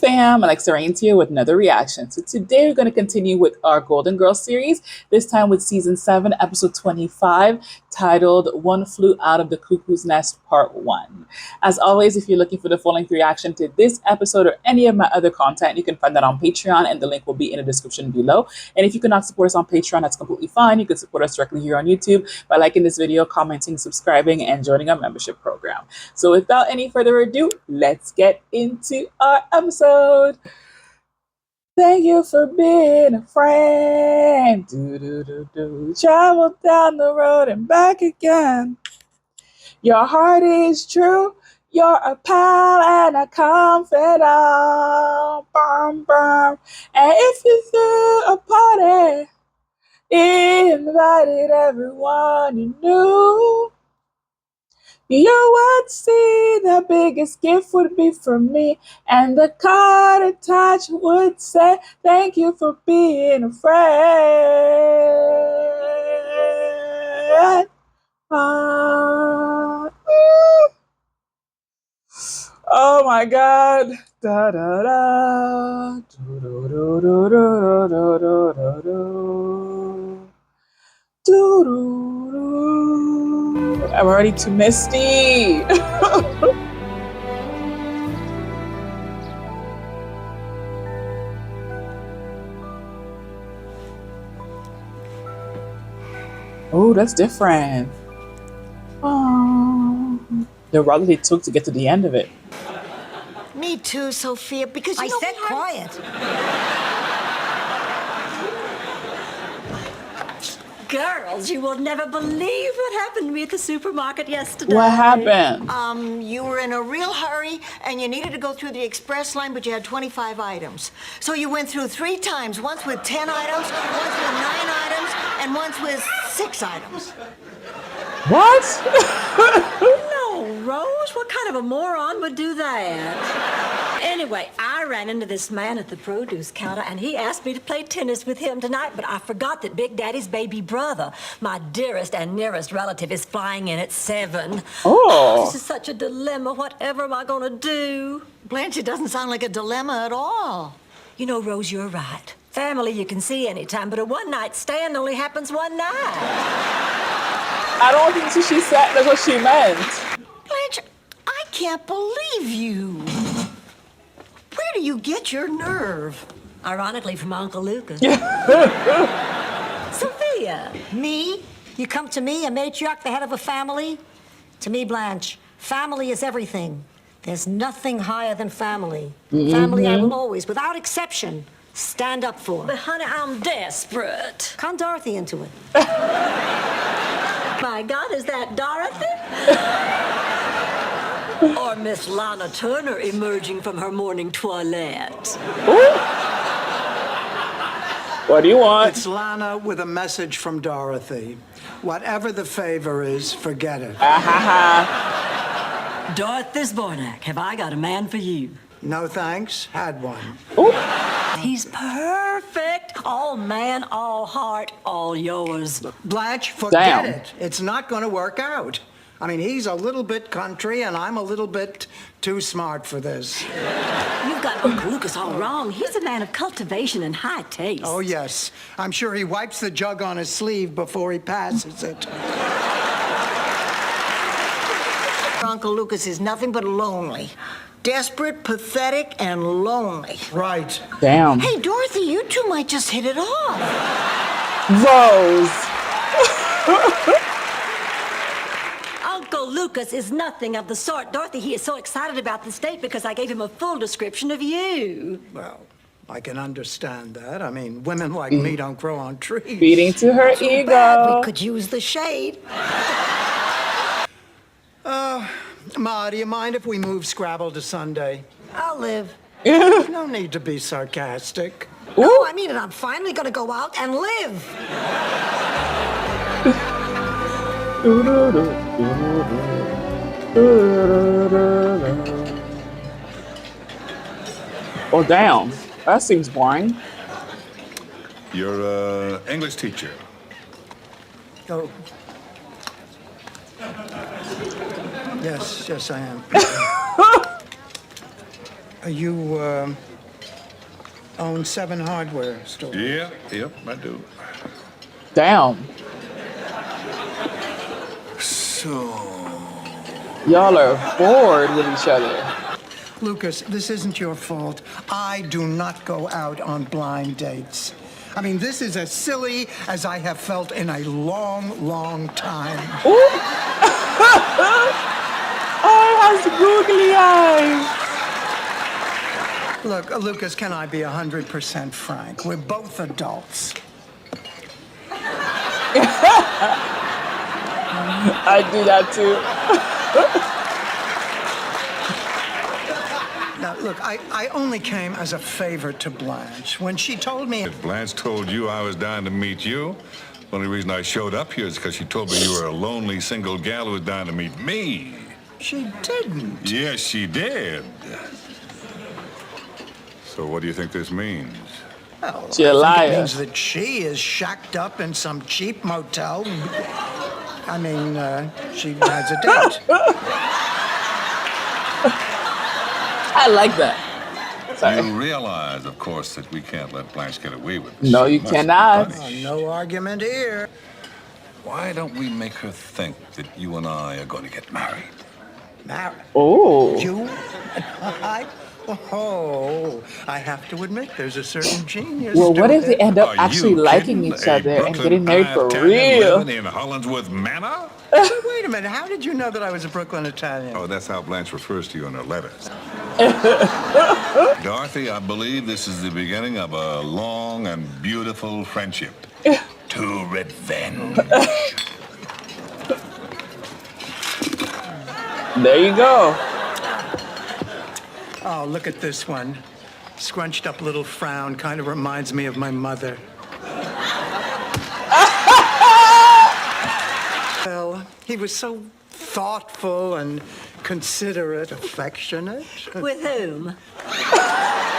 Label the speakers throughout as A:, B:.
A: fam, Alexxa here with another reaction. So today we're going to continue with our Golden Girls series, this time with season 7, episode 25, titled One Flew Out of the Cuckoo's Nest, Part 1. As always, if you're looking for the full-length reaction to this episode or any of my other content, you can find that on Patreon, and the link will be in the description below. And if you cannot support us on Patreon, that's completely fine. You can support us directly here on YouTube by liking this video, commenting, subscribing, and joining our membership program. So without any further ado, let's get into our episode. Thank you for being a friend. Travel down the road and back again. Your heart is true. You're a pal and a confidant. Bum, bum. And if you threw a party, invited everyone you knew, you would see the biggest gift would be from me, and the card attached would say, thank you for being a friend. Oh my God. Da, da, da. Do, do, do, do, do, do, do, do, do. Do, do, do. I'm already too misty. Oh, that's different. Oh, the route they took to get to the end of it.
B: Me too, Sophia, because
C: I said quiet. Girls, you will never believe what happened to me at the supermarket yesterday.
A: What happened?
B: You were in a real hurry and you needed to go through the express line, but you had 25 items. So you went through 3 times, once with 10 items, once with 9 items, and once with 6 items.
A: What?
C: No, Rose, what kind of a moron would do that? Anyway, I ran into this man at the produce counter, and he asked me to play tennis with him tonight, but I forgot that Big Daddy's baby brother, my dearest and nearest relative, is flying in at 7.
A: Oh.
C: This is such a dilemma. Whatever am I going to do?
B: Blanche, it doesn't sound like a dilemma at all.
C: You know, Rose, you're right. Family you can see anytime, but a one-night stand only happens one night.
A: I don't think she said that's what she meant.
B: Blanche, I can't believe you. Where do you get your nerve?
C: Ironically, from Uncle Lucas. Sophia.
B: Me?
D: You come to me, a matriarch, the head of a family? To me, Blanche, family is everything. There's nothing higher than family. Family I will always, without exception, stand up for.
C: But honey, I'm desperate.
D: Con Dorothy into it.
C: My God, is that Dorothy? Or Miss Lana Turner emerging from her morning toilette?
A: Ooh. What do you want?
E: It's Lana with a message from Dorothy. Whatever the favor is, forget it.
C: Dorothy Zbornak, have I got a man for you?
E: No thanks, had one.
A: Ooh.
C: He's perfect. All man, all heart, all yours.
E: Blanche, forget
A: Damn.
E: it. It's not going to work out. I mean, he's a little bit country, and I'm a little bit too smart for this.
C: You've got Uncle Lucas all wrong. He's a man of cultivation and high taste.
E: Oh, yes. I'm sure he wipes the jug on his sleeve before he passes it.
B: Uncle Lucas is nothing but lonely. Desperate, pathetic, and lonely.
E: Right.
A: Damn.
B: Hey, Dorothy, you two might just hit it off.
A: Rose.
C: Uncle Lucas is nothing of the sort. Dorothy, he is so excited about the state because I gave him a full description of you.
E: Well, I can understand that. I mean, women like me don't grow on trees.
A: Feeding to her ego.
B: Bad, we could use the shade.
E: Ma, do you mind if we move Scrabble to Sunday?
B: I'll live.
E: There's no need to be sarcastic.
D: No, I mean it. I'm finally going to go out and live.
A: Oh, damn. That seems boring.
F: You're an English teacher.
E: Oh. Yes, I am. Are you own 7 hardware stores.
F: Yeah, yep, I do.
A: Damn.
F: So,
A: Y'all are bored with each other.
E: Lucas, this isn't your fault. I do not go out on blind dates. I mean, this is as silly as I have felt in a long, long time.
A: Ooh. Oh, it has googly eyes.
E: Look, Lucas, can I be 100% frank? We're both adults.
A: I do that too.
E: Now, look, I only came as a favor to Blanche. When she told me...
F: if Blanche told you I was dying to meet you, the only reason I showed up here is because she told me you were a lonely single gal who was dying to meet me.
E: She didn't.
F: Yes, she did. So what do you think this means?
E: Well,
A: She a
E: I think
A: liar.
E: it means that she is shacked up in some cheap motel. I mean, she has a date.
A: I like that. Sorry.
F: You realize, of course, that we can't let Blanche get away with this.
A: No,
F: She
A: you
F: must be
A: cannot.
F: punished.
E: No argument here.
F: Why don't we make her think that you and I are going to get married?
E: Married.
A: Oh.
E: You and I? Oh, I have to admit, there's a certain genius.
A: Well,
E: to
A: what if they
E: it.
A: end up
F: Are
A: actually
F: you
A: liking
F: kidding?
A: each
F: A
A: other and
F: Brooklyn
A: getting married for
F: Italian
A: real?
F: living in Hollingsworth Manor?
E: Wait a minute, how did you know that I was a Brooklyn Italian?
F: Oh, that's how Blanche refers to you in her letters. Dorothy, I believe this is the beginning of a long and beautiful friendship. To revenge.
A: There you go.
E: Oh, look at this one. Scrunched up little frown, kind of reminds me of my mother. Well, he was so thoughtful and considerate, affectionate.
C: With whom?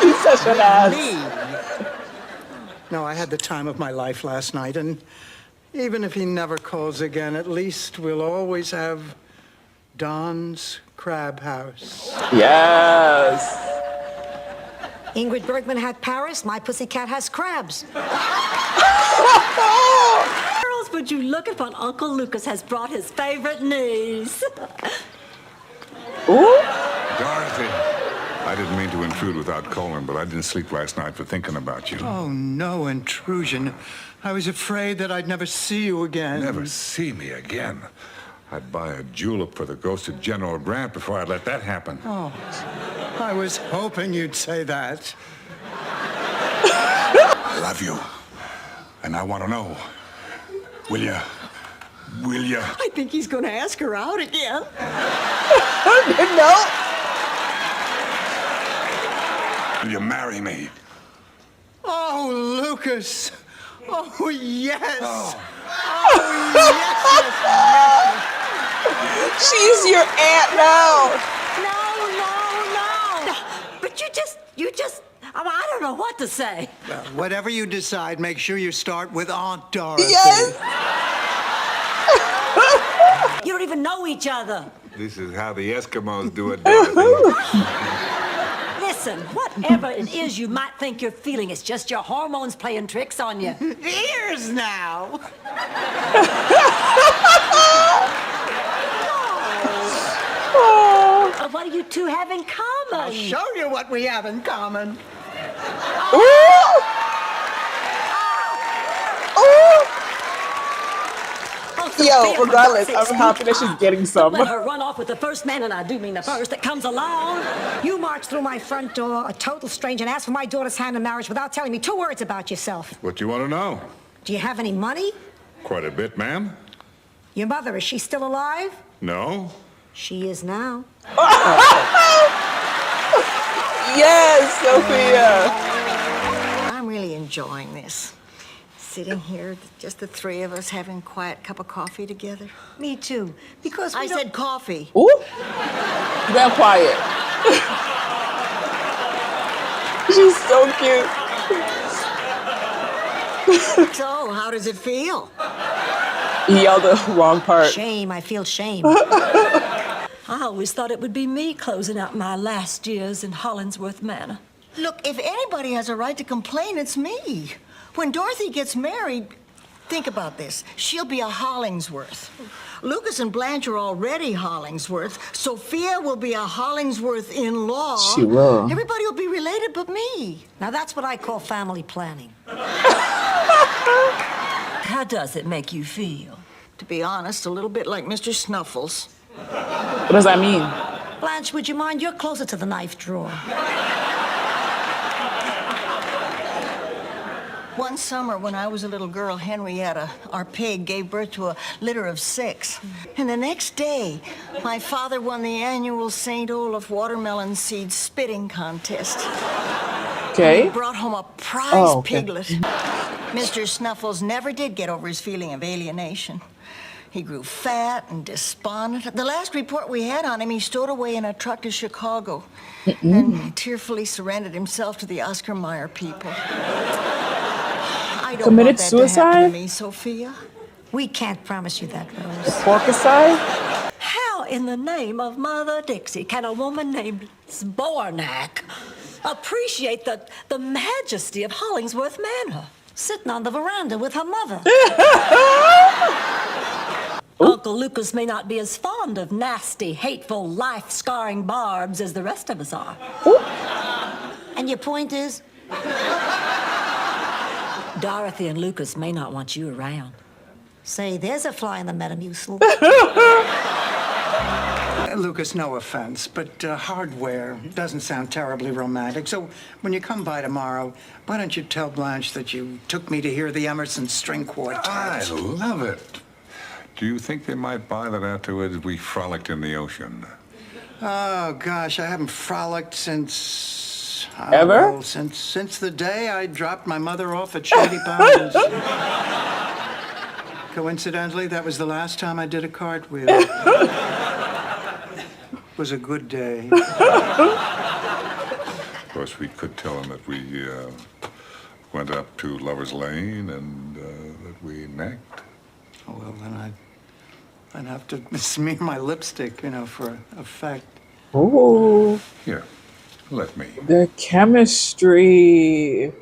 A: He's such an ass.
E: No, I had the time of my life last night, and even if he never calls again, at least we'll always have Don's Crab House.
A: Yes.
D: Ingrid Bergman had Paris, my pussycat has crabs.
C: Girls, would you look at what Uncle Lucas has brought his favorite niece?
A: Ooh.
F: Dorothy, I didn't mean to intrude without calling, but I didn't sleep last night for thinking about you.
E: Oh, no intrusion. I was afraid that I'd never see you again.
F: Never see me again. I'd buy a julep for the ghost of General Grant before I'd let that happen.
E: Oh, I was hoping you'd say that.
F: I love you. And I want to know, will you?
C: I think he's going to ask her out again.
A: No.
F: Will you marry me?
E: Oh, Lucas. Oh, yes. Oh,
A: She's your aunt now.
C: No. But you just, I don't know what to say.
E: yes. Whatever you decide, make sure you start with Aunt Dorothy.
A: Yes.
C: You don't even know each other.
F: This is how the Eskimos do it, Dorothy.
C: Listen, whatever it is you might think you're feeling, it's just your hormones playing tricks on you.
E: Here's now.
C: What do you two have in common?
E: I'll show you what we have in common.
A: Yo, regardless, I'm happy that she's getting some.
C: Let her run off with the first man, and I do mean the first that comes along.
D: You marched through my front door, a total stranger, and asked for my daughter's hand in marriage without telling me 2 words about yourself.
F: What you want to know?
D: Do you have any money?
F: Quite a bit, ma'am.
D: Your mother, is she still alive?
F: No?
D: She is now.
A: Yes, Sophia.
B: I'm really enjoying this. Sitting here, just the 3 of us having a quiet cup of coffee together.
D: Me too. Because we
B: I
D: don't-
B: said coffee.
A: Ooh. Real quiet. She's so cute.
B: So, how does it feel?
A: He yelled the wrong part.
D: Shame, I feel shame.
C: I always thought it would be me closing out my last years in Hollingsworth Manor.
B: Look, if anybody has a right to complain, it's me. When Dorothy gets married, think about this. She'll be a Hollingsworth. Lucas and Blanche are already Hollingsworth. Sophia will be a Hollingsworth in law.
A: She will.
B: Everybody will be related but me.
D: Now that's what I call family planning.
C: How does it make you feel?
B: To be honest, a little bit like Mr. Snuffles.
A: What does that mean?
D: Blanche, would you mind? You're closer to the knife drawer.
B: One summer when I was a little girl, Henrietta, our pig, gave birth to a litter of 6. And the next day, my father won the annual St. Olaf watermelon seed spitting contest.
A: Okay.
B: He brought home a prize
A: okay.
B: piglet. Mr. Snuffles never did get over his feeling of alienation. He grew fat and despondent. The last report we had on him, he stowed away in a truck to Chicago and tearfully surrendered himself to the Oscar Mayer people. I don't
A: Committed
B: want that
A: suicide?
B: to happen to me, Sophia.
D: We can't promise you that, Rose.
A: Porkicide?
C: How in the name of Mother Dixie can a woman named Zbornak appreciate the majesty of Hollingsworth Manor?
D: Sitting on the veranda with her mother.
C: Uncle Lucas may not be as fond of nasty, hateful, life-scarring barbs as the rest of us are.
D: And your point is?
C: Dorothy and Lucas may not want you around.
D: Say, there's a fly in the Metamucil.
E: Lucas, no offense, but hardware doesn't sound terribly romantic. So when you come by tomorrow, why don't you tell Blanche that you took me to hear the Emerson String Quartet?
F: I love it. Do you think they might buy that afterwards we frolicked in the ocean?
E: Oh, gosh, I haven't frolicked since...
A: Ever?
E: Know, since the day I dropped my mother off at Shady Pines. Coincidentally, that was the last time I did a cartwheel. It was a good day.
F: Of course, we could tell them that we went up to Lover's Lane and that we necked.
E: Oh, well, then I'd have to smear my lipstick, for effect.
A: Ooh.
F: Here, let me.
A: Their chemistry.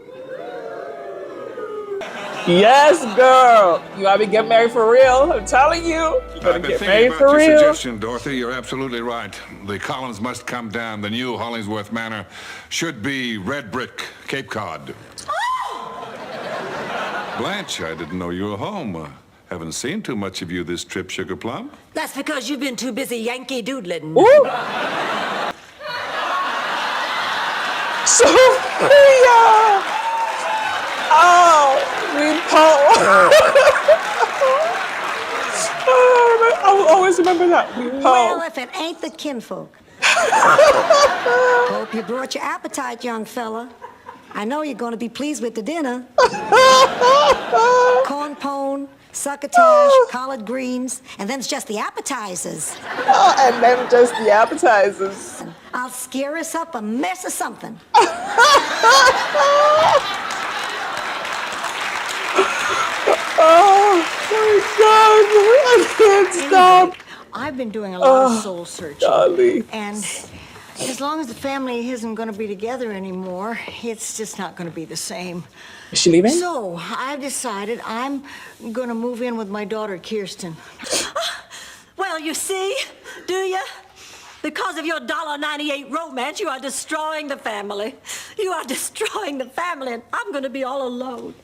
A: Yes, girl. You ought to get married for real. I'm telling you. You gotta
F: I've been
A: get
F: thinking
A: married
F: about
A: for
F: your
A: real.
F: suggestion, Dorothy. You're absolutely right. The columns must come down. The new Hollingsworth Manor should be red brick, Cape Cod. Blanche, I didn't know you were home. Haven't seen too much of you this trip, Sugar Plum.
C: That's because you've been too busy Yankee doodling.
A: Ooh. Sophia! Oh, RuPaul. I will always remember that. RuPaul.
D: Well, if it ain't the kinfolk. Hope you brought your appetite, young fella. I know you're going to be pleased with the dinner. Corn pone, succotash, collard greens, and then it's just the appetizers.
A: Oh, and then just the appetizers.
D: I'll scare us up a mess of something.
A: Oh my God! I can't stop.
B: Anyway, I've been doing a lot of soul searching.
A: Golly.
B: And as long as the family isn't going to be together anymore, it's just not going to be the same.
A: Is she leaving?
B: So I've decided I'm going to move in with my daughter, Kirsten.
C: Well, you see, do you? Because of your $1.98 romance, you are destroying the family. You are destroying the family, and I'm going to be all alone.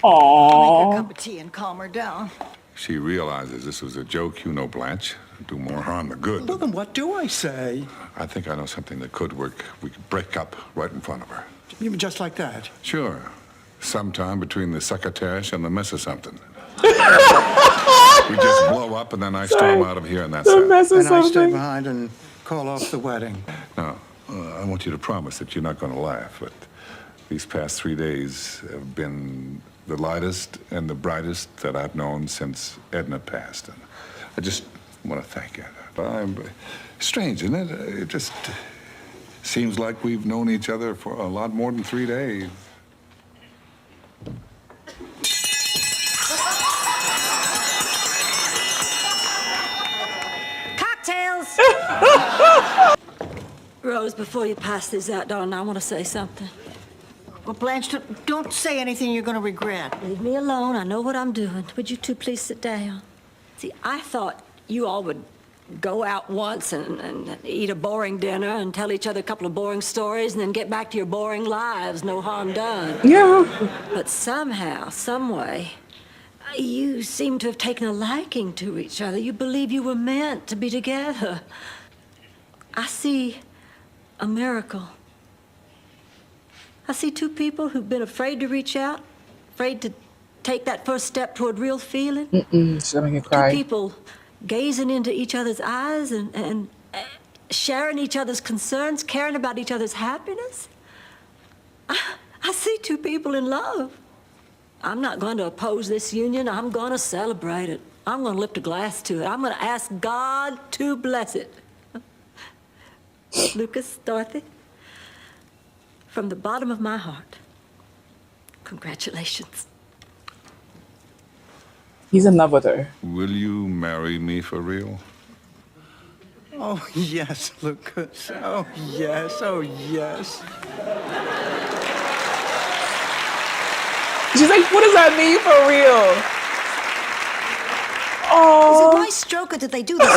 B: Make her a
A: Aww.
B: cup of tea and calm her down.
F: She realizes this was a joke, Blanche. Do more harm than good.
E: Well, then what do I say?
F: I think I know something that could work. We could break up right in front of her.
E: You mean just like that?
F: Sure. Sometime between the succotash and the mess of something. We just blow up and then I storm out of here and that's
A: The
F: it.
A: mess of
E: And I stay
A: something.
E: behind and call off the wedding.
F: Now, I want you to promise that you're not going to laugh, but these past 3 days have been the lightest and the brightest that I've known since Edna passed. And I just want to thank you. Strange, isn't it? It just seems like we've known each other for a lot more than 3 days.
D: Cocktails!
C: Rose, before you pass these out, darling, I want to say something.
B: Well, Blanche, don't say anything you're going to regret.
C: Leave me alone. I know what I'm doing. Would you two please sit down? See, I thought you all would go out once and eat a boring dinner and tell each other a couple of boring stories and then get back to your boring lives. No harm done.
A: Yeah.
C: But somehow, some way, you seem to have taken a liking to each other. You believe you were meant to be together. I see a miracle. I see two people who've been afraid to reach out, afraid to take that first step toward real feeling.
A: She's gonna make me cry.
C: Two people gazing into each other's eyes and sharing each other's concerns, caring about each other's happiness. I see two people in love. I'm not going to oppose this union. I'm going to celebrate it. I'm going to lift a glass to it. I'm going to ask God to bless it. Lucas, Dorothy, from the bottom of my heart, congratulations.
A: He's in love with her.
F: Will you marry me for real?
E: Oh, yes, Lucas. Oh, yes. Oh, yes.
A: She's like, what does that mean for real?
D: Is it
A: Oh,
D: my stroke or did they do this?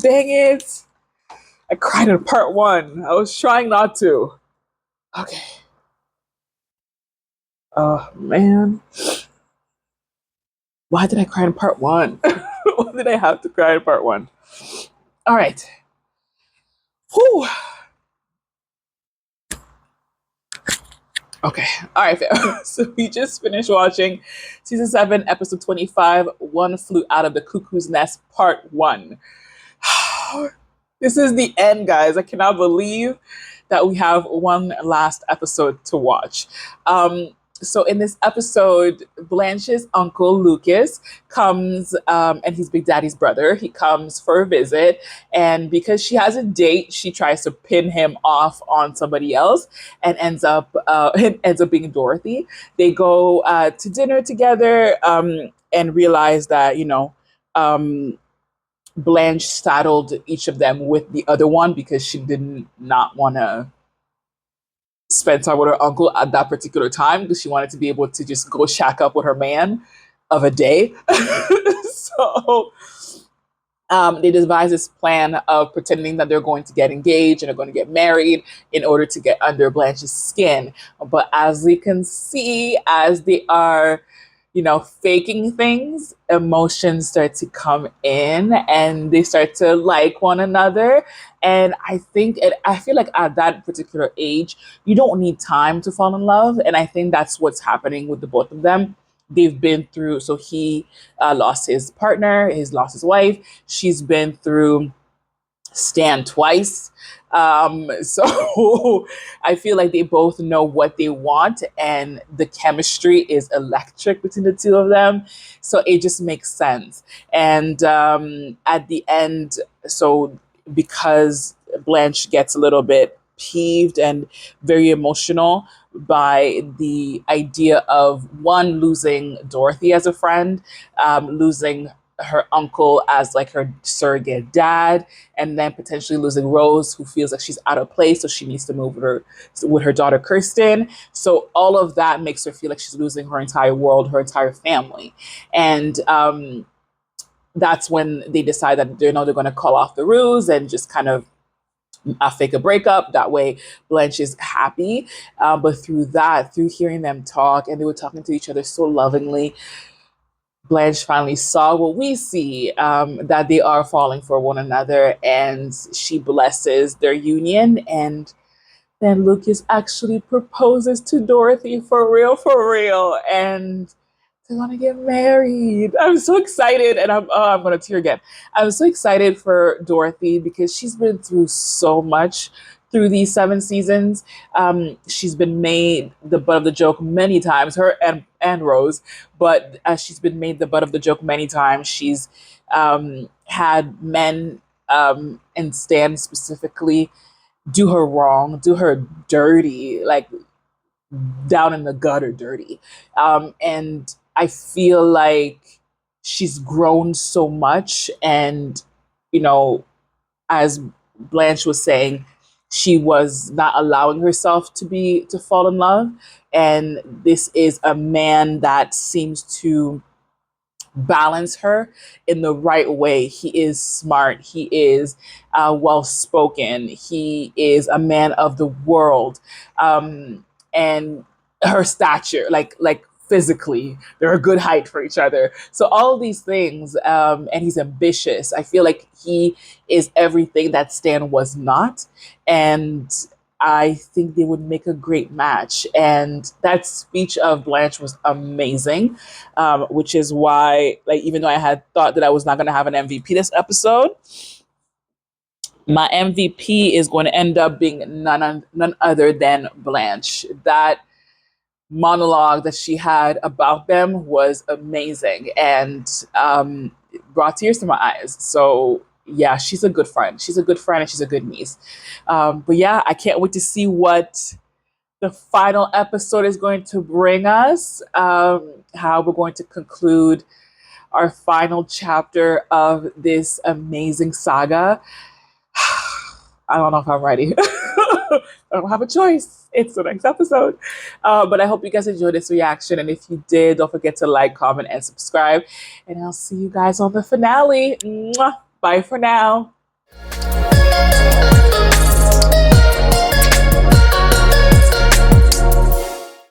A: dang it. I cried in part 1. I was trying not to. Okay. Oh, man. Why did I cry in part 1? Why did I have to cry in part 1? All right. Whew. Okay. All right, fam. So we just finished watching season 7, episode 25, One Flew Out of the Cuckoo's Nest, part 1. This is the end, guys. I cannot believe that we have one last episode to watch. So in this episode, Blanche's uncle Lucas comes, and he's Big Daddy's brother. He comes for a visit, and because she has a date, she tries to pin him off on somebody else, and ends up being Dorothy. They go to dinner together, and realize that Blanche saddled each of them with the other one because she did not want to spend time with her uncle at that particular time because she wanted to be able to just go shack up with her man of a day. So they devise this plan of pretending that they're going to get engaged and are going to get married in order to get under Blanche's skin. But as we can see, as they are faking things, emotions start to come in and they start to like one another. And I feel like at that particular age, you don't need time to fall in love. And I think that's what's happening with the both of them. They've been through, so he lost his partner, he's lost his wife. She's been through Stan twice. So I feel like they both know what they want and the chemistry is electric between the two of them. So it just makes sense. And at the end, so because Blanche gets a little bit peeved and very emotional by the idea of one, losing Dorothy as a friend, losing her uncle as like her surrogate dad, and then potentially losing Rose, who feels like she's out of place, so she needs to move with her daughter Kirsten. So all of that makes her feel like she's losing her entire world, her entire family, and that's when they decide that they're going to call off the ruse and just kind of fake a breakup. That way Blanche is happy. But through hearing them talk, and they were talking to each other so lovingly, Blanche finally saw what we see, that they are falling for one another, and she blesses their union. And then Lucas actually proposes to Dorothy for real, and they want to get married. I'm so excited, and I'm going to tear again. I'm so excited for Dorothy because she's been through so much through these 7 seasons. She's been made the butt of the joke many times, her and Rose, but she's been made the butt of the joke many times. She's had men, and Stan specifically, do her wrong, do her dirty, like down in the gutter dirty. And I feel like she's grown so much, and as Blanche was saying, she was not allowing herself to fall in love. And this is a man that seems to balance her in the right way. He is smart. He is well spoken. He is a man of the world, and her stature, like physically, they're a good height for each other. So all of these things, and he's ambitious. I feel like he is everything that Stan was not, and I think they would make a great match. And that speech of Blanche was amazing, which is why, like, even though I had thought that I was not going to have an MVP this episode, my MVP is going to end up being none other than Blanche. That monologue that she had about them was amazing, and brought tears to my eyes. So yeah, she's a good friend. She's a good friend, and she's a good niece. But yeah, I can't wait to see what the final episode is going to bring us. How we're going to conclude our final chapter of this amazing saga. I don't know if I'm ready. I don't have a choice. It's the next episode. But I hope you guys enjoyed this reaction. And if you did, don't forget to like, comment, and subscribe. And I'll see you guys on the finale. Mwah. Bye for now.